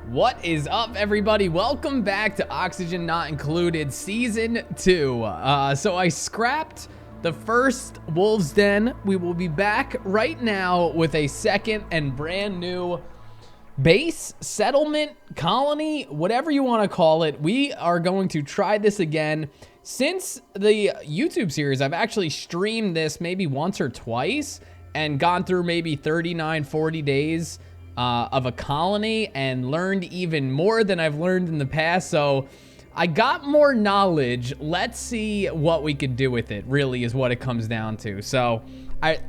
What is up, everybody? Welcome back to Oxygen Not Included Season 2. So I scrapped the first Wolves Den. We will be back right now with a second and brand new base, settlement, colony, whatever you want to call it. We are going to try this again. Since the YouTube series, I've actually streamed this maybe once or twice and gone through maybe 39, 40 days of a colony and learned even more than I've learned in the past. So I got more knowledge. Let's see what we could do with it, really, is what it comes down to. So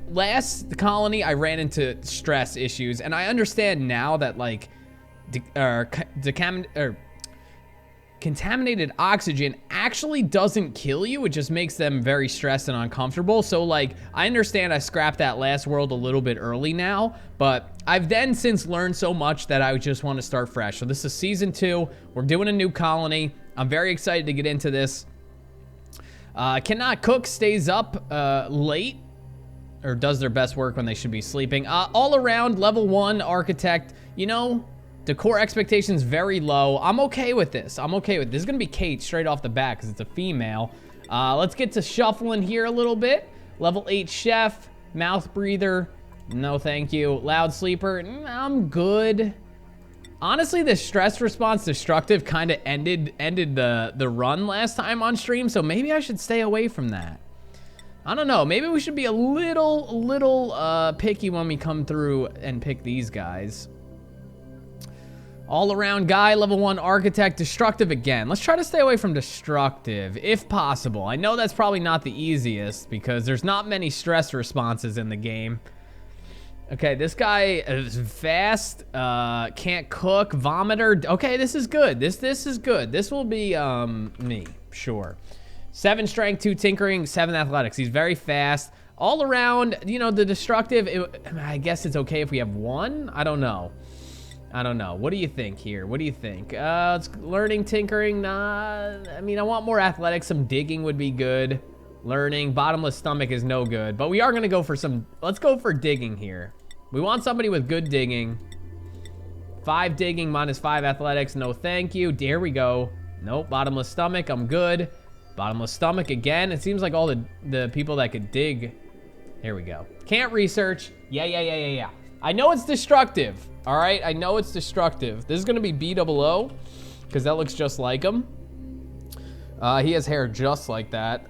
last colony, I ran into stress issues, and I understand now that like contaminated oxygen actually doesn't kill you. It just makes them very stressed and uncomfortable. So like, I understand I scrapped that last world a little bit early now, but I've then since learned so much that I just want to start fresh. So this is season 2. We're doing a new colony. I'm very excited to get into this. Cannot cook, stays up late, or does their best work when they should be sleeping. All around level 1 architect, you know, decor expectations very low. I'm okay with this. I'm okay with this. This is gonna be Kate straight off the bat because it's a female. Let's get to shuffling here a little bit. Level 8 chef, mouth breather, no thank you. Loud sleeper, I'm good. Honestly, the stress response destructive kind of ended the run last time on stream, so maybe I should stay away from that. I don't know. Maybe we should be a little picky when we come through and pick these guys. All-around guy, level 1 architect, destructive again. Let's try to stay away from destructive, if possible. I know that's probably not the easiest because there's not many stress responses in the game. Okay, this guy is fast, can't cook, vomiter. Okay, this is good. This is good. This will be me, sure. 7 strength, 2 tinkering, 7 athletics. He's very fast. All around, you know, the destructive, I guess it's okay if we have 1. I don't know. What do you think here? What do you think? It's learning, tinkering. Nah, I mean, I want more athletics. Some digging would be good. Learning, bottomless stomach is no good. But we are going to go for some... Let's go for digging here. We want somebody with good digging. 5 digging, -5 athletics. No thank you. There we go. Nope, bottomless stomach. I'm good. Bottomless stomach again. It seems like all the people that could dig... Here we go. Can't research. Yeah. I know it's destructive. All right, I know it's destructive. This is going to be BOO because that looks just like him. He has hair just like that.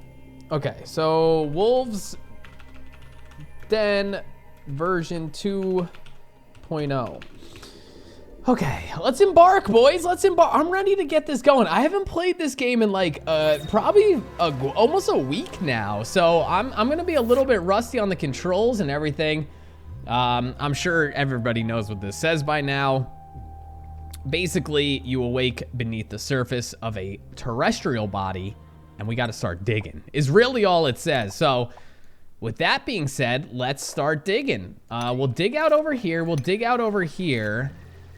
Okay, so Wolves Den version 2.0. Okay, let's embark, boys. Let's embark. I'm ready to get this going. I haven't played this game in like probably almost a week now, so I'm going to be a little bit rusty on the controls and everything. I'm sure everybody knows what this says by now. Basically, you awake beneath the surface of a terrestrial body, and we got to start digging, is really all it says. So, with that being said, let's start digging. We'll dig out over here. We'll dig out over here.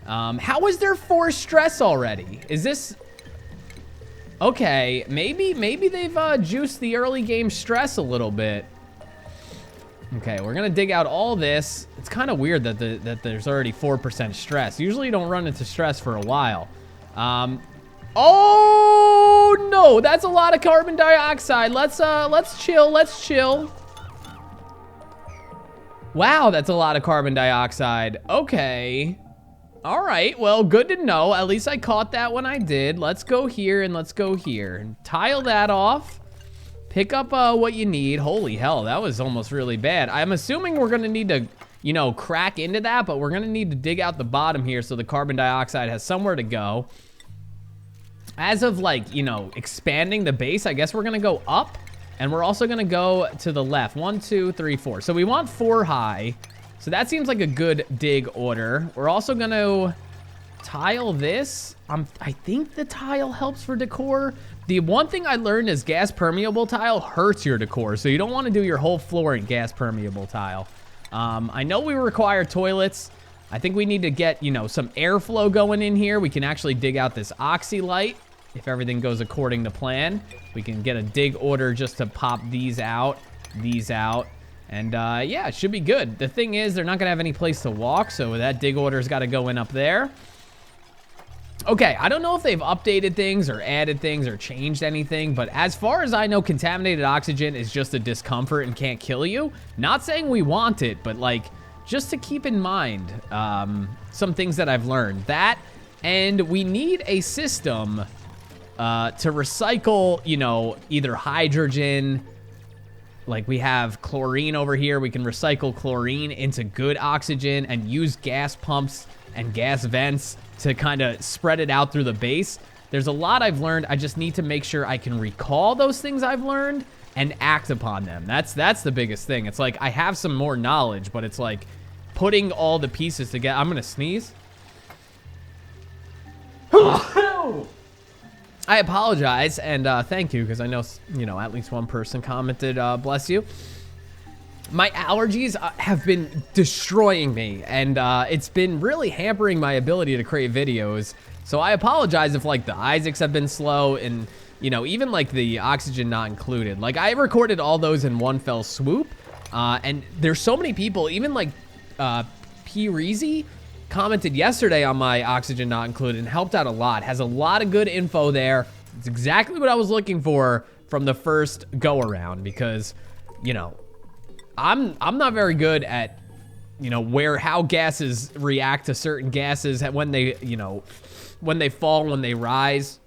How is there 4 stress already? Is this... Okay, maybe they've juiced the early game stress a little bit. Okay, we're gonna dig out all this. It's kind of weird that there's already 4% stress. Usually you don't run into stress for a while. Oh no, that's a lot of carbon dioxide. Let's chill. Wow, that's a lot of carbon dioxide. Okay. All right, well, good to know. At least I caught that when I did. Let's go here and let's go here. Tile that off. Pick up what you need. Holy hell, that was almost really bad. I'm assuming we're gonna need to, you know, crack into that, but we're gonna need to dig out the bottom here so the carbon dioxide has somewhere to go. As of like, you know, expanding the base, I guess we're gonna go up, and we're also gonna go to the left. 1, 2, 3, 4. So we want 4 high. So that seems like a good dig order. We're also gonna tile this. I think the tile helps for decor. The one thing I learned is gas permeable tile hurts your decor, so you don't want to do your whole floor in gas permeable tile. I know we require toilets. I think we need to get, you know, some airflow going in here. We can actually dig out this oxy light if everything goes according to plan. We can get a dig order just to pop these out, and yeah, it should be good. The thing is, they're not gonna have any place to walk, so that dig order's got to go in up there. Okay, I don't know if they've updated things or added things or changed anything, but as far as I know, contaminated oxygen is just a discomfort and can't kill you. Not saying we want it, but like, just to keep in mind some things that I've learned. That, and we need a system to recycle, you know, either hydrogen, like we have chlorine over here. We can recycle chlorine into good oxygen and use gas pumps and gas vents to kind of spread it out through the base. There's a lot I've learned. I just need to make sure I can recall those things I've learned and act upon them. That's the biggest thing. It's like I have some more knowledge, but it's like putting all the pieces together. I'm gonna sneeze. I apologize, and thank you, because I know, you know, at least one person commented, bless you. My allergies have been destroying me, and it's been really hampering my ability to create videos. So I apologize if, like, the Isaacs have been slow, and, you know, even, like, the oxygen not included. Like, I recorded all those in one fell swoop, and there's so many people, even, like, P. Reezy commented yesterday on my oxygen not included and helped out a lot. Has a lot of good info there. It's exactly what I was looking for from the first go around, because, you know, I'm not very good at, you know, how gases react to certain gases when they, you know, when they fall, when they rise.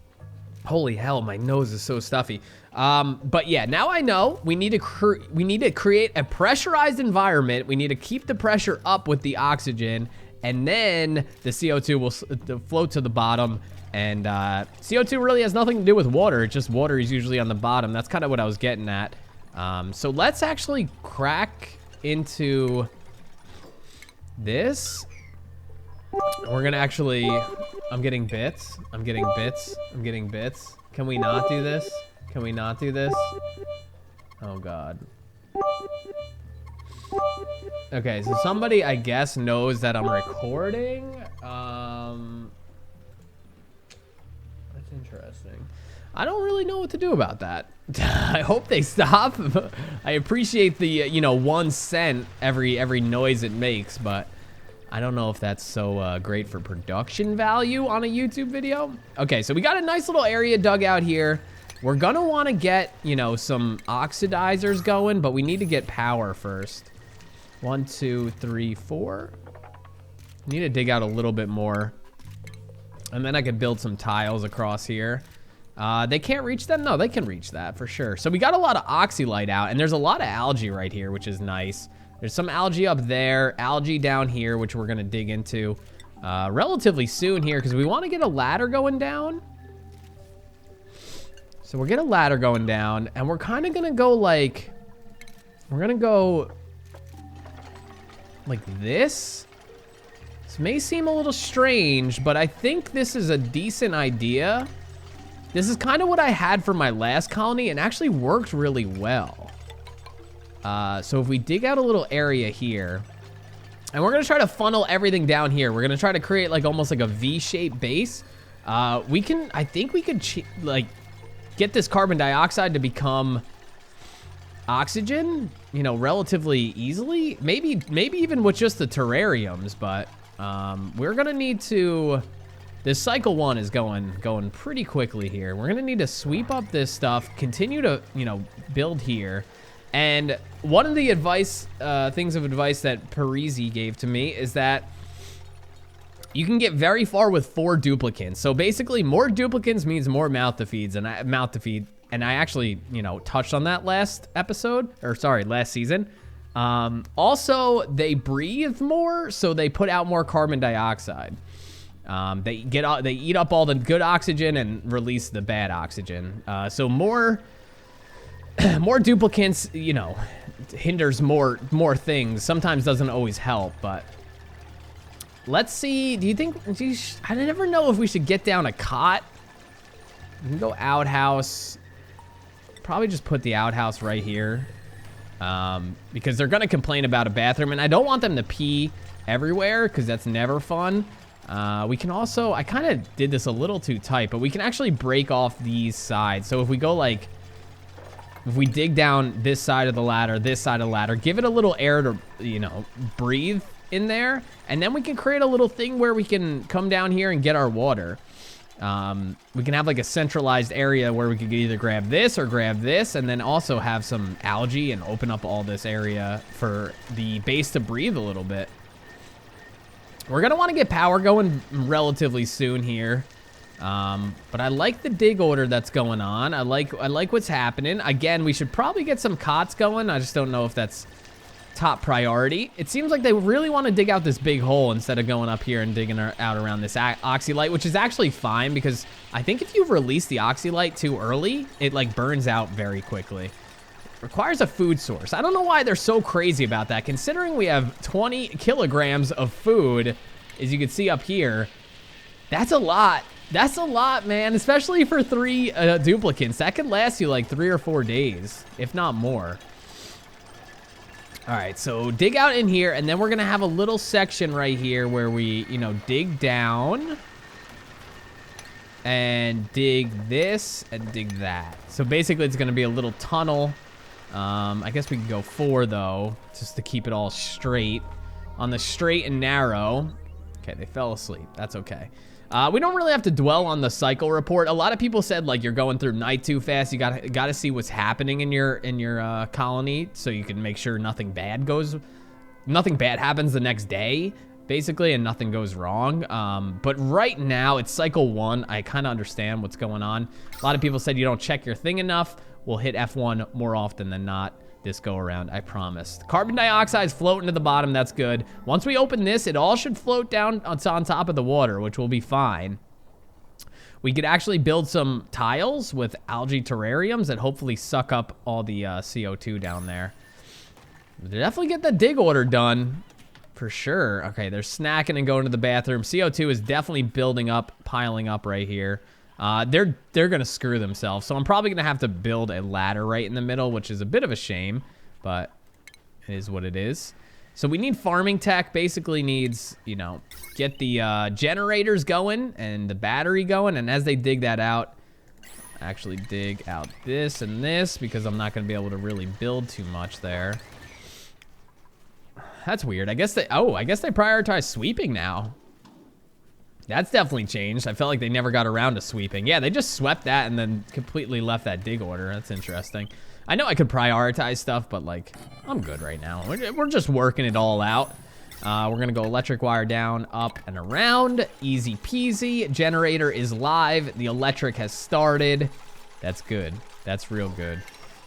Holy hell, my nose is so stuffy. But yeah, now I know we need to create a pressurized environment. We need to keep the pressure up with the oxygen, and then the CO2 will float to the bottom. And CO2 really has nothing to do with water. It's just water is usually on the bottom. That's kind of what I was getting at. So let's actually crack into this. We're gonna actually, I'm getting bits. I'm getting bits. I'm getting bits. Can we not do this? Can we not do this? Oh God. Okay, so somebody, I guess, knows that I'm recording. That's interesting. I don't really know what to do about that. I hope they stop. I appreciate the, you know, 1 cent every noise it makes, but I don't know if that's so great for production value on a YouTube video. Okay, so we got a nice little area dug out here. We're gonna want to get, you know, some oxidizers going, but we need to get power first. 1, 2, 3, 4. Need to dig out a little bit more, and then I could build some tiles across here. They can't reach them? No, they can reach that for sure. So we got a lot of oxylite out, and there's a lot of algae right here, which is nice. There's some algae up there, algae down here, which we're gonna dig into relatively soon here, because we want to get a ladder going down. So we'll get a ladder going down, and we're kind of gonna go like, we're gonna go like this. This may seem a little strange, but I think this is a decent idea. This is kind of what I had for my last colony, and actually worked really well. So if we dig out a little area here, and we're gonna try to funnel everything down here. We're gonna try to create like almost like a V-shaped base. I think we could like get this carbon dioxide to become oxygen, you know, relatively easily. Maybe even with just the terrariums, but we're gonna need to. This cycle 1 is going pretty quickly here. We're gonna need to sweep up this stuff, continue to, you know, build here. And one of the things of advice that Parisi gave to me is that you can get very far with 4 duplicants. So basically, more duplicants means more mouth to feed, and I actually, you know, touched on that last season. Also, they breathe more, so they put out more carbon dioxide. They eat up all the good oxygen and release the bad oxygen. So more duplicants, you know, hinders more things. Sometimes doesn't always help, but let's see. Do you think? I never know if we should get down a cot. We can go outhouse. Probably just put the outhouse right here, because they're gonna complain about a bathroom, and I don't want them to pee everywhere because that's never fun. We can also, I kind of did this a little too tight, but we can actually break off these sides. So if we go like, if we dig down this side of the ladder, this side of the ladder, give it a little air to, you know, breathe in there, and then we can create a little thing where we can come down here and get our water. We can have like a centralized area where we could either grab this or grab this, and then also have some algae and open up all this area for the base to breathe a little bit. We're gonna want to get power going relatively soon here. But I like the dig order that's going on. I like what's happening. Again, we should probably get some cots going. I just don't know if that's top priority. It seems like they really want to dig out this big hole instead of going up here and digging out around this oxylite, which is actually fine because I think if you release the oxylite too early, it like burns out very quickly. Requires a food source. I don't know why they're so crazy about that, considering we have 20 kilograms of food, as you can see up here. That's a lot. That's a lot, man, especially for 3 duplicates. That could last you like 3 or 4 days, if not more. All right, so dig out in here, and then we're gonna have a little section right here where we, you know, dig down and dig this and dig that. So basically it's gonna be a little tunnel. I guess we can go 4 though, just to keep it all straight. On the straight and narrow. Okay, they fell asleep, that's okay. We don't really have to dwell on the cycle report. A lot of people said like you're going through night too fast. You gotta see what's happening in your colony so you can make sure nothing bad happens the next day, basically, and nothing goes wrong. But right now it's cycle 1. I kind of understand what's going on. A lot of people said you don't check your thing enough. We'll hit F1 more often than not this go around, I promised. Carbon dioxide is floating to the bottom. That's good. Once we open this, it all should float down on top of the water, which will be fine. We could actually build some tiles with algae terrariums that hopefully suck up all the CO2 down there. Definitely get the dig order done for sure. Okay, they're snacking and going to the bathroom. CO2 is definitely building up, piling up right here. They're gonna screw themselves, so I'm probably gonna have to build a ladder right in the middle, which is a bit of a shame, but it is what it is. So we need farming tech. Basically needs, you know, get the generators going and the battery going, and as they dig that out, actually dig out this and this because I'm not gonna be able to really build too much there. That's weird. I guess they prioritize sweeping now. That's definitely changed. I felt like they never got around to sweeping. Yeah, they just swept that and then completely left that dig order. That's interesting. I know I could prioritize stuff, but like, I'm good right now. We're just working it all out. We're gonna go electric wire down, up, and around. Easy peasy. Generator is live. The electric has started. That's good. That's real good.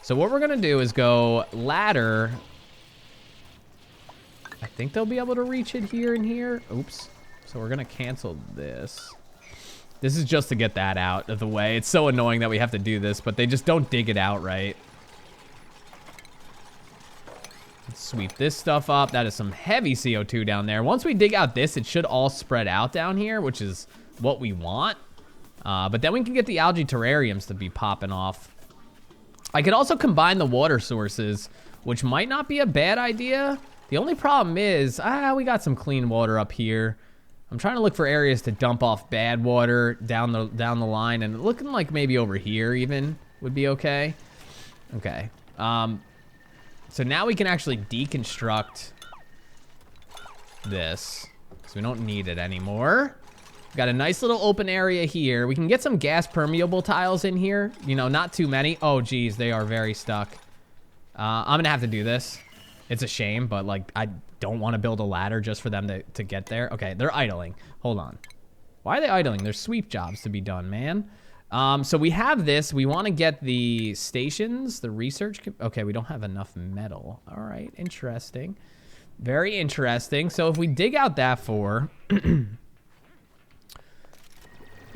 So what we're gonna do is go ladder. I think they'll be able to reach it here and here. Oops. So we're gonna cancel this. This is just to get that out of the way. It's so annoying that we have to do this, but they just don't dig it out right. Let's sweep this stuff up. That is some heavy CO2 down there. Once we dig out this, it should all spread out down here, which is what we want. But then we can get the algae terrariums to be popping off. I could also combine the water sources, which might not be a bad idea. The only problem is, we got some clean water up here. I'm trying to look for areas to dump off bad water down the line, and looking like maybe over here even would be okay. Okay. So now we can actually deconstruct this, so we don't need it anymore. Got a nice little open area here. We can get some gas permeable tiles in here. You know, not too many. Oh, geez, they are very stuck. I'm gonna have to do this. It's a shame, but like, I don't want to build a ladder just for them to get there. Okay, they're idling. Hold on. Why are they idling? There's sweep jobs to be done, man. So we have this. We want to get the stations, the research. Okay, we don't have enough metal. All right, interesting. Very interesting. So if we dig out that 4,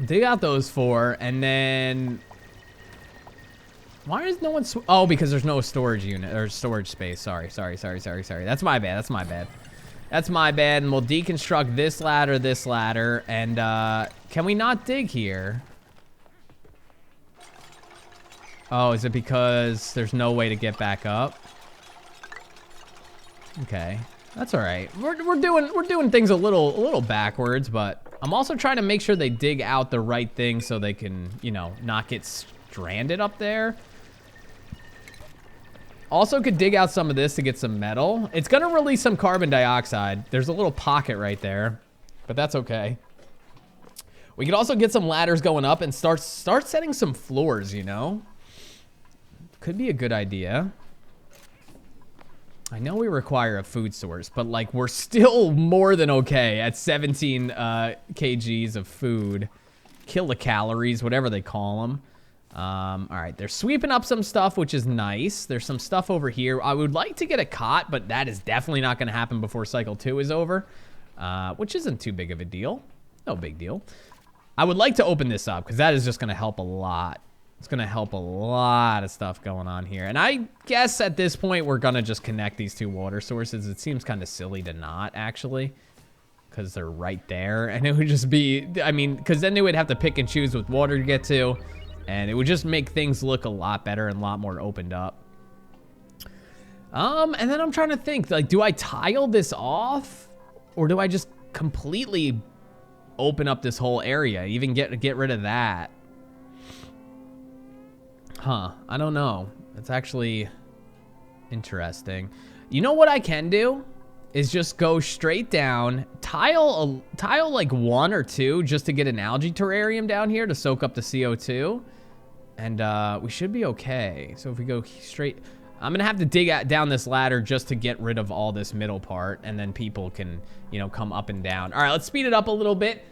dig out those 4, and then why is no one? Oh, because there's no storage unit or storage space. Sorry. That's my bad. That's my bad. And we'll deconstruct this ladder, and can we not dig here? Oh, is it because there's no way to get back up? Okay, that's all right. We're doing things a little backwards, but I'm also trying to make sure they dig out the right thing so they can, you know, not get stranded up there. Also could dig out some of this to get some metal. It's gonna release some carbon dioxide. There's a little pocket right there, but that's okay. We could also get some ladders going up and start setting some floors, you know? Could be a good idea. I know we require a food source, but like we're still more than okay at 17 kgs of food. Kilocalories, whatever they call them. All right, they're sweeping up some stuff, which is nice. There's some stuff over here. I would like to get a cot, but that is definitely not going to happen before cycle 2 is over, which isn't too big of a deal. No big deal. I would like to open this up because that is just going to help a lot. It's going to help a lot of stuff going on here. And I guess at this point, we're going to just connect these two water sources. It seems kind of silly to not, actually, because they're right there. And it would just be, I mean, because then they would have to pick and choose with water to get to. And it would just make things look a lot better and a lot more opened up. And then I'm trying to think, like, do I tile this off? Or do I just completely open up this whole area? Even get rid of that? Huh, I don't know. It's actually interesting. You know what I can do? Is just go straight down, tile like 1 or 2 just to get an algae terrarium down here to soak up the CO2. And we should be okay. So if we go straight, I'm gonna have to dig down this ladder just to get rid of all this middle part, and then people can, you know, come up and down. All right, let's speed it up a little bit.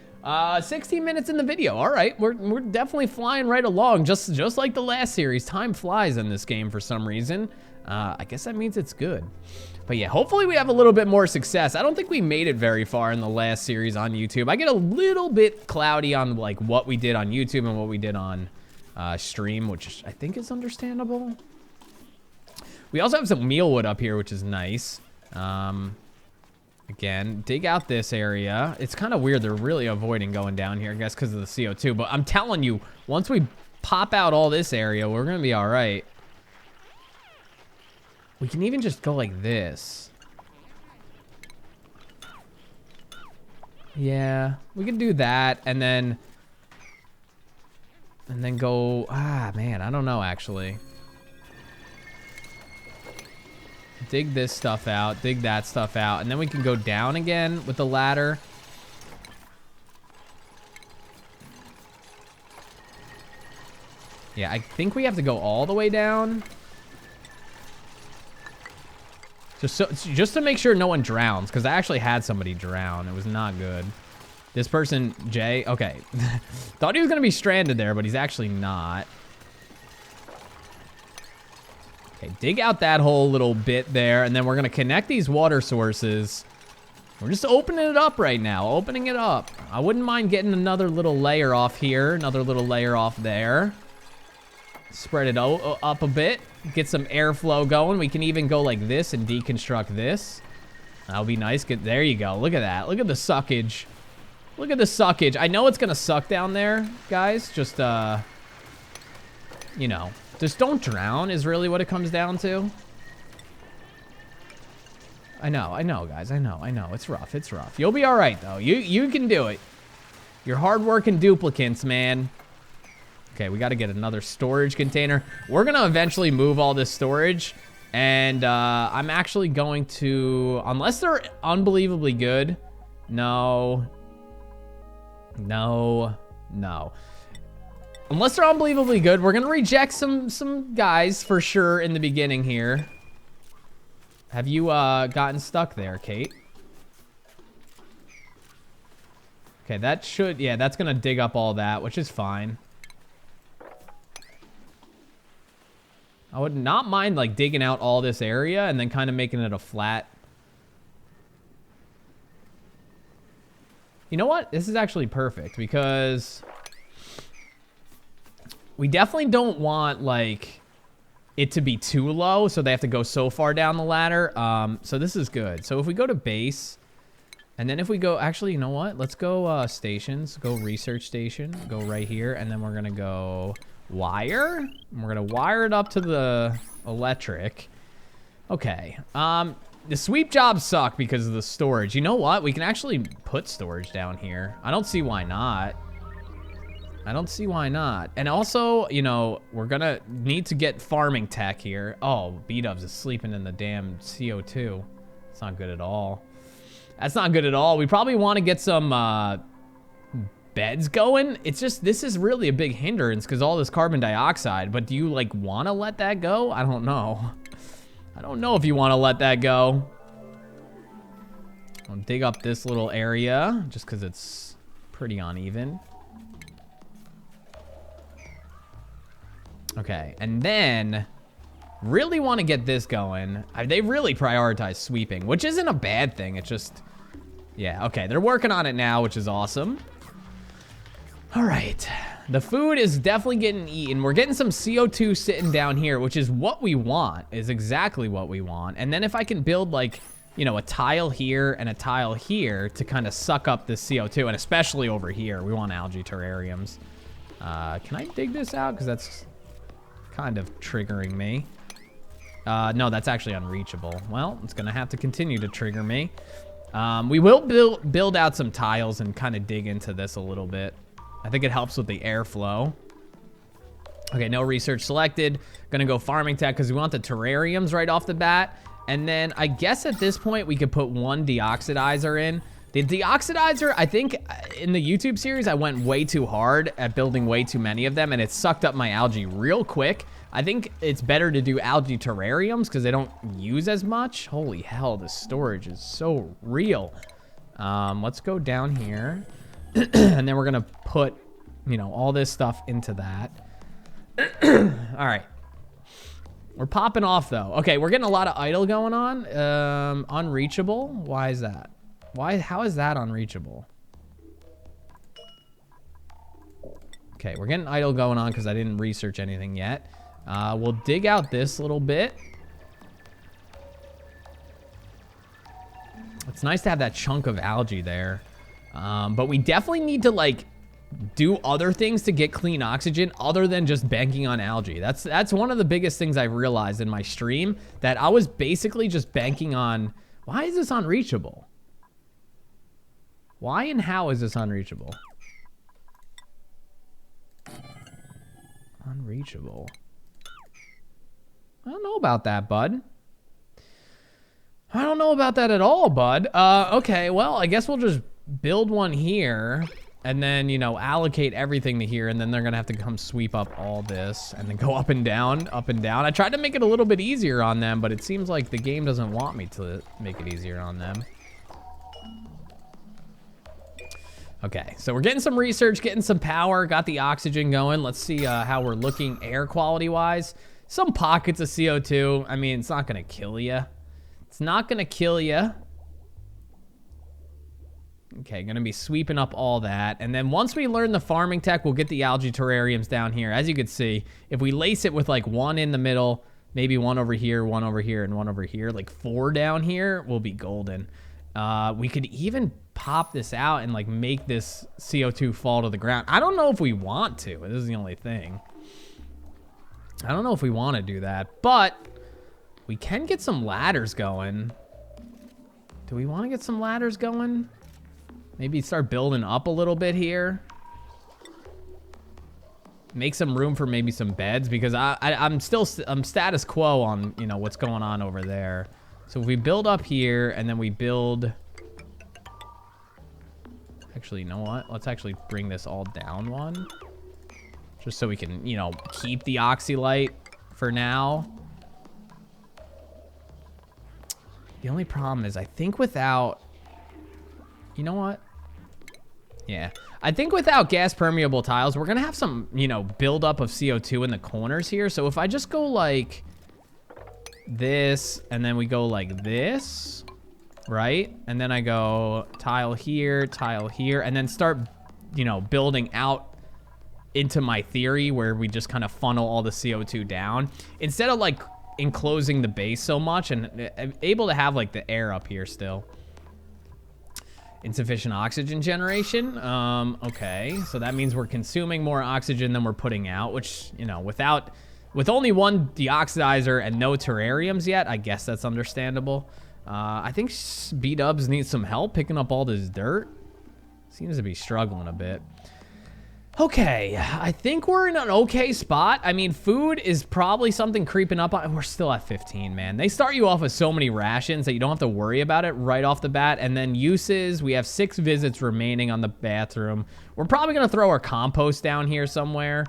16 minutes in the video. All right, we're definitely flying right along, just like the last series. Time flies in this game for some reason. I guess that means it's good. But yeah, hopefully we have a little bit more success. I don't think we made it very far in the last series on YouTube. I get a little bit cloudy on like what we did on YouTube and what we did on stream, which I think is understandable. We also have some mealwood up here, which is nice. Again, dig out this area. It's kind of weird. They're really avoiding going down here, I guess, because of the CO2. But I'm telling you, once we pop out all this area, we're going to be all right. We can even just go like this. Yeah, we can do that. And then go, man, I don't know, actually. Dig this stuff out, dig that stuff out, and then we can go down again with the ladder. Yeah, I think we have to go all the way down. Just to make sure no one drowns, because I actually had somebody drown. It was not good. This person, Jay, okay. Thought he was going to be stranded there, but he's actually not. Okay, dig out that whole little bit there, and then we're going to connect these water sources. We're just opening it up right now, opening it up. I wouldn't mind getting another little layer off here, another little layer off there. Spread it up a bit, get some airflow going. We can even go like this and deconstruct this. That'll be nice. There you go. Look at that. Look at the suckage. Look at the suckage. I know it's going to suck down there, guys. Just, you know. Just don't drown is really what it comes down to. I know, guys. I know. It's rough. It's rough. You'll be all right, though. You can do it. You're hardworking duplicants, man. Okay, we got to get another storage container. We're going to eventually move all this storage. And I'm actually going to... Unless they're unbelievably good. No. Unless they're unbelievably good, we're gonna reject some guys for sure in the beginning here. Have you gotten stuck there, Kate? Okay, that should, yeah, that's gonna dig up all that, which is fine. I would not mind like digging out all this area and then kind of making it a flat. You know what? This is actually perfect because we definitely don't want like it to be too low, so they have to go so far down the ladder. So this is good. So if we go to base, and then if we go, actually, you know what? Let's go stations, go research station, go right here, and then we're gonna go wire. And we're gonna wire it up to the electric. Okay. The sweep jobs suck because of the storage. You know what? We can actually put storage down here. I don't see why not. And also, you know, we're gonna need to get farming tech here. Oh, B-dubs is sleeping in the damn CO2. It's not good at all. That's not good at all. We probably want to get some beds going. It's just, this is really a big hindrance because all this carbon dioxide. But do you like want to let that go? I don't know. I don't know if you want to let that go. I'll dig up this little area just because it's pretty uneven. Okay, and then really want to get this going. They really prioritize sweeping, which isn't a bad thing. It's just, yeah, okay. They're working on it now, which is awesome. All right. The food is definitely getting eaten. We're getting some CO2 sitting down here, which is what we want, is exactly what we want. And then if I can build like, you know, a tile here and a tile here to kind of suck up this CO2, and especially over here, we want algae terrariums. Can I dig this out? Because that's kind of triggering me. No, that's actually unreachable. Well, it's gonna have to continue to trigger me. We will build out some tiles and kind of dig into this a little bit. I think it helps with the airflow. Okay, no research selected. Gonna go farming tech because we want the terrariums right off the bat. And then I guess at this point we could put one deoxidizer in. The deoxidizer, I think in the YouTube series, I went way too hard at building way too many of them and it sucked up my algae real quick. I think it's better to do algae terrariums because they don't use as much. Holy hell, the storage is so real. Let's go down here. And then we're gonna put, you know, all this stuff into that. All right. We're popping off though. Okay, we're getting a lot of idle going on. Unreachable, why is that? How is that unreachable? Okay, we're getting idle going on because I didn't research anything yet. We'll dig out this little bit. It's nice to have that chunk of algae there. But we definitely need to like do other things to get clean oxygen other than just banking on algae. That's one of the biggest things I've realized in my stream, that I was basically just banking on, why is this unreachable? Why and how is this unreachable? Unreachable. I don't know about that, bud. I don't know about that at all, bud. Okay, well, I guess we'll just build one here and then, you know, allocate everything to here, and then they're gonna have to come sweep up all this and then go up and down, up and down. I tried to make it a little bit easier on them, but it seems like the game doesn't want me to make it easier on them. Okay, so we're getting some research, getting some power, got the oxygen going. Let's see how we're looking air quality wise. Some pockets of CO2. I mean, it's not gonna kill you. It's not gonna kill you. Okay, gonna be sweeping up all that. And then once we learn the farming tech, we'll get the algae terrariums down here. As you can see, if we lace it with like one in the middle, maybe one over here, and one over here, like 4 down here, will be golden. We could even pop this out and like make this CO2 fall to the ground. I don't know if we want to. This is the only thing. I don't know if we want to do that, but we can get some ladders going. Do we want to get some ladders going? Maybe start building up a little bit here. Make some room for maybe some beds, because I'm status quo on, you know, what's going on over there. So if we build up here and then we build, actually, you know what? Let's actually bring this all down one, just so we can, you know, keep the oxylite for now. The only problem is I think without, you know what? Yeah, I think without gas permeable tiles, we're gonna have some, you know, buildup of CO2 in the corners here. So if I just go like this, and then we go like this, right? And then I go tile here, and then start, you know, building out into my theory where we just kind of funnel all the CO2 down instead of like enclosing the base so much, and able to have like the air up here still. Insufficient oxygen generation. Okay, so that means we're consuming more oxygen than we're putting out, which, you know, with only one deoxidizer and no terrariums yet, I guess that's understandable. I think B-dubs needs some help picking up all this dirt. Seems to be struggling a bit. Okay, I think we're in an okay spot. I mean, food is probably something creeping up on. We're still at 15, man. They start you off with so many rations that you don't have to worry about it right off the bat. And then uses, we have 6 visits remaining on the bathroom. We're probably going to throw our compost down here somewhere.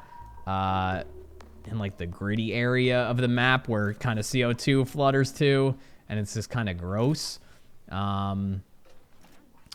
In like the gritty area of the map where kind of CO2 flutters to. And it's just kind of gross.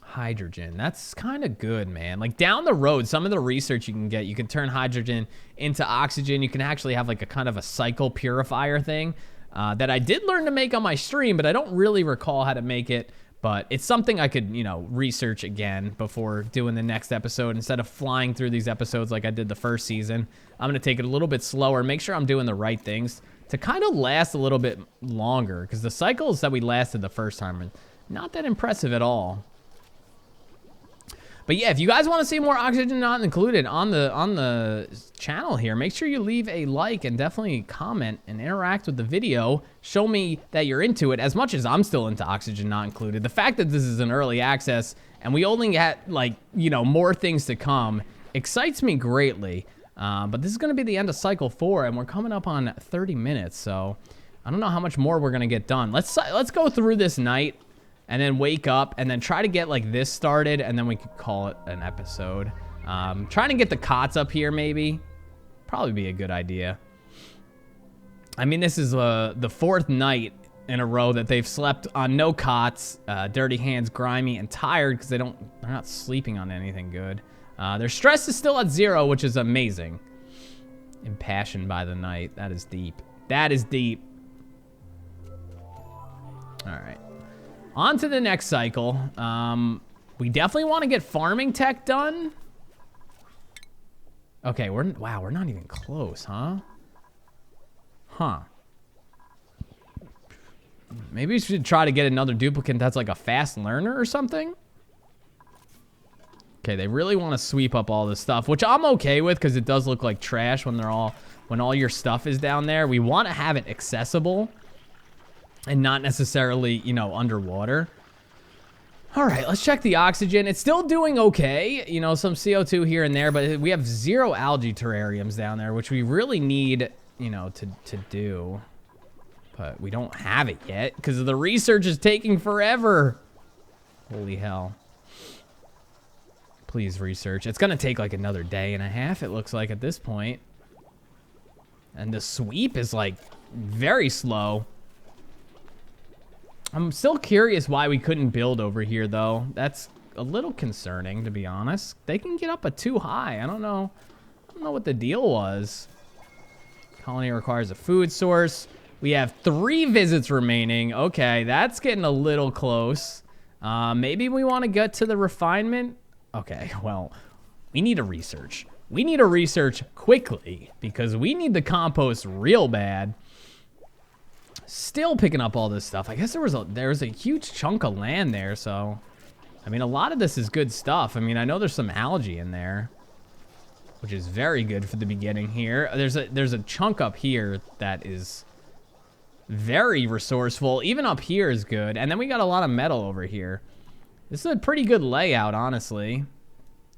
Hydrogen, that's kind of good, man. Like down the road, some of the research you can get, you can turn hydrogen into oxygen. You can actually have like a kind of a cycle purifier thing that I did learn to make on my stream, but I don't really recall how to make it. But it's something I could, you know, research again before doing the next episode. Instead of flying through these episodes like I did the first season, I'm going to take it a little bit slower, make sure I'm doing the right things to kind of last a little bit longer, because the cycles that we lasted the first time are not that impressive at all. But yeah, if you guys want to see more Oxygen Not Included on the channel here, make sure you leave a like and definitely comment and interact with the video. Show me that you're into it as much as I'm still into Oxygen Not Included. The fact that this is an early access and we only get, like, you know, more things to come excites me greatly. But this is going to be the end of Cycle 4, and we're coming up on 30 minutes, so I don't know how much more we're going to get done. Let's go through this night. And then wake up and then try to get like this started, and then we could call it an episode. Trying to get the cots up here maybe. Probably be a good idea. I mean, this is the 4th night in a row that they've slept on no cots. Dirty hands, grimy, and tired because they're not sleeping on anything good. Their stress is still at 0, which is amazing. Impassioned by the night. That is deep. That is deep. All right. On to the next cycle. We definitely want to get farming tech done. Okay, wow, we're not even close, huh? Huh. Maybe we should try to get another duplicate that's like a fast learner or something. Okay, they really want to sweep up all this stuff, which I'm okay with because it does look like trash when all your stuff is down there. We want to have it accessible and not necessarily, you know, underwater. All right, let's check the oxygen. It's still doing okay. You know, some CO2 here and there, but we have 0 algae terrariums down there, which we really need, you know, to do. But we don't have it yet because the research is taking forever. Holy hell. Please research. It's going to take like another day and a half, it looks like, at this point. And the sweep is like very slow. I'm still curious why we couldn't build over here, though. That's a little concerning, to be honest. They can get up a too high. I don't know what the deal was. Colony requires a food source. We have 3 visits remaining. Okay, that's getting a little close. Maybe we want to get to the refinement. Okay, well, we need to research. We need to research quickly because we need the compost real bad. Still picking up all this stuff. I guess there was a huge chunk of land there, so I mean, a lot of this is good stuff. I mean, I know there's some algae in there, which is very good for the beginning here. There's a chunk up here that is very resourceful. Even up here is good, and then we got a lot of metal over here. This is a pretty good layout, honestly.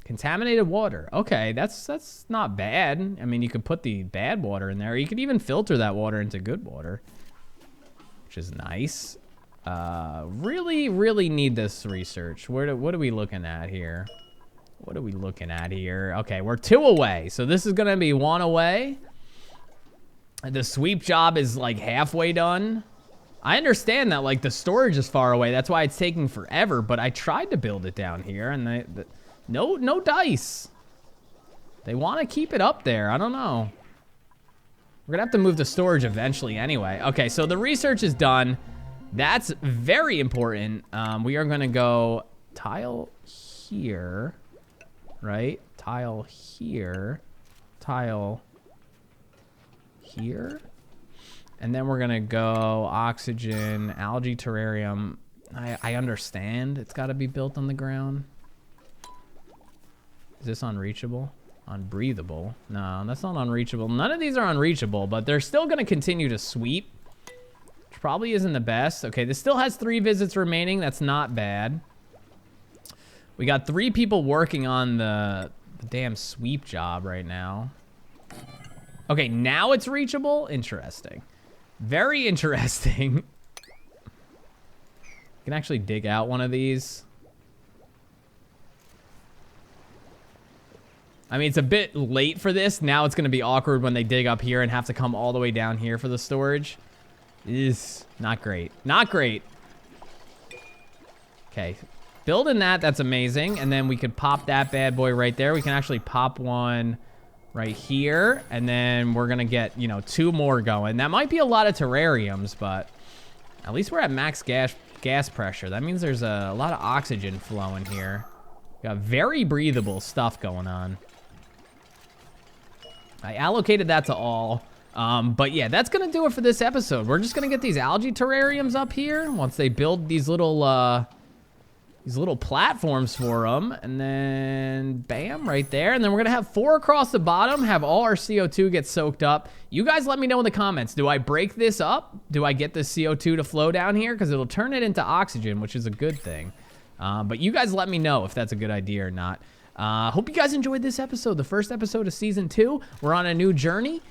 Contaminated water. Okay, that's not bad. I mean, you could put the bad water in there. You could even filter that water into good water, which is nice. Really need this research. What are we looking at here? What are we looking at here? Okay, we're 2 away. So this is gonna be 1 away. The sweep job is like halfway done. I understand that like the storage is far away. That's why it's taking forever, but I tried to build it down here and no dice. They want to keep it up there. I don't know. We're gonna have to move the storage eventually anyway. Okay, so the research is done. That's very important. We are gonna go tile here, right? Tile here, tile here. And then we're gonna go oxygen, algae terrarium. I understand it's gotta be built on the ground. Is this unreachable? Unbreathable? No, that's not unreachable. None of these are unreachable, but they're still gonna continue to sweep, which probably isn't the best. Okay, this still has 3 visits remaining. That's not bad. We got 3 people working on the the damn sweep job right now. Okay, now it's reachable. Interesting. Very interesting. You can actually dig out one of these. I mean, it's a bit late for this. Now it's going to be awkward when they dig up here and have to come all the way down here for the storage. Is not great. Not great. Okay. Building that, that's amazing. And then we could pop that bad boy right there. We can actually pop one right here. And then we're going to get, you know, 2 more going. That might be a lot of terrariums, but at least we're at max gas pressure. That means there's a lot of oxygen flowing here. Got very breathable stuff going on. I allocated that to all. But yeah, that's going to do it for this episode. We're just going to get these algae terrariums up here once they build these little platforms for them. And then bam, right there. And then we're going to have 4 across the bottom, have all our CO2 get soaked up. You guys let me know in the comments. Do I break this up? Do I get this CO2 to flow down here? Because it'll turn it into oxygen, which is a good thing. But you guys let me know if that's a good idea or not. Hope you guys enjoyed this episode, the first episode of Season 2. We're on a new journey.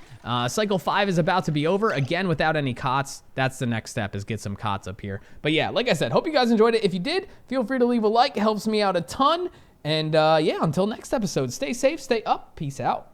Cycle 5 is about to be over, again, without any cots. That's the next step, is get some cots up here. But yeah, like I said, hope you guys enjoyed it. If you did, feel free to leave a like. It helps me out a ton. And yeah, until next episode, stay safe, stay up. Peace out.